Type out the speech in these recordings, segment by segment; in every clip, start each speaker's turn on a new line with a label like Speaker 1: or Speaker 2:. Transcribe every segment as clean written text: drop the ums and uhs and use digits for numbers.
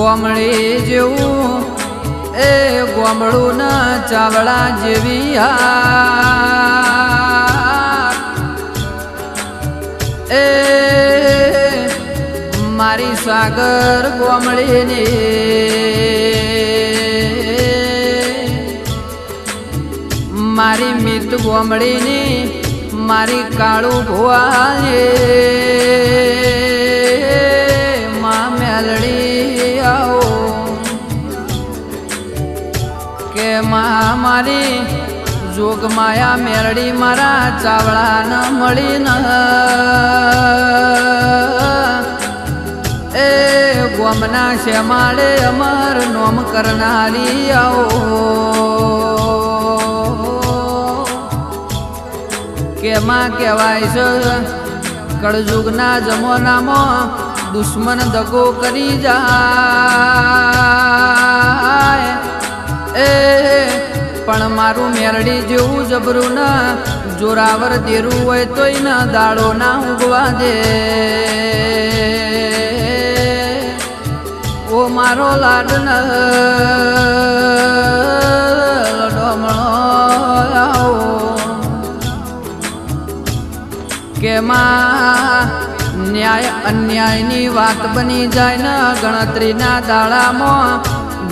Speaker 1: ગોમડી જેવું એ ગોમડું ના ચાવડા જેવી એ મારી સાગર ગોમડીની મારી મિત ગોમડીની મારી કાળું ભુવાએ માં મેલડી આવો કે માં મારી જોગમાયા મેલડી મારા ચાવડા ન મળી ન એ ગોમના શેમાડે અમર નોમ કરનારી આવો કેમાં કહેવાય છે કળજુગના જમાનામાં દુશ્મન દગો કરી જાય એ પણ મારું મેરડી જેવું જબરું ના જોરાવર દેરું હોય તોય ના દાડો ના ઉગવા દે ઓ મારો લાડ ન કે માં ન્યાય અન્યાયની વાત બની જાય ને ગણતરીના દાડામાં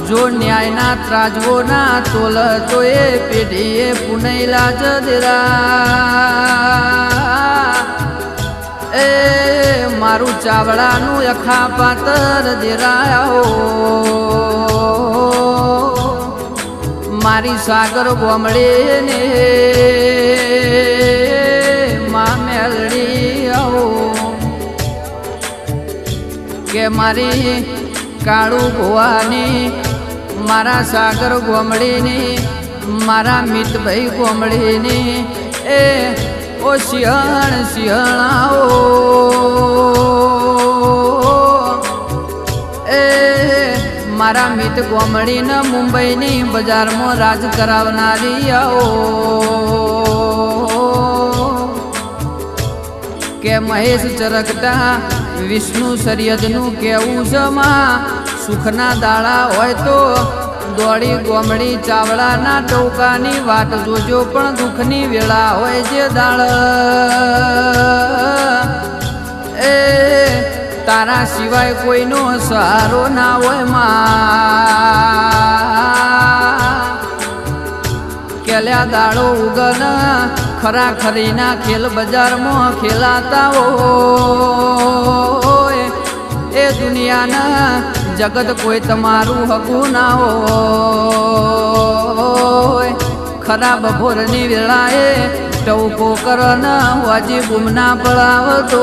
Speaker 1: જો ન્યાયના ત્રાજવો ના તોલ તો એ પેઢીએ પુનૈલા જ દેરા એ મારું ચાવડાનું અખા પાતર દેરાયો મારી સાગર ગોમડી ને માં મેલડી આવો કે મારી કાળું ભુવાની મારા સાગર ગોમડીની મારા મિતભાઈ ગોમડીની એ ઓ શિયાળ શિયાળાઓ એ મારા મિત ગોમડીને મુંબઈની બજારમાં રાજ કરાવનારી આવો કે મહેશ ચરકતા વિષ્ણુ સરિયદનું કેવું છે માં સુખના દાડા હોય તો દોડી ગોમડી ચાવડાના ટોકાની વાત જોજો પણ દુઃખની વેળા હોય જે દાળ એ તારા સિવાય કોઈનો સહારો ના હોય માં કેલ્યા દાડો ઉગન ખરા ખરીના ખેલ બજારમાં ખેલાતા હોય એ દુનિયાના જગત કોઈ તમારું હકું ના હોય ખરાબ ભોરની વેળાએ ટવકો કરો ન હજી ગુમના પડાવતો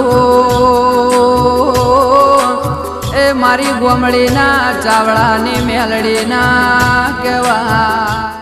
Speaker 1: એ મારી ગોમડીના ચાવડાની મેલડીના કહેવાય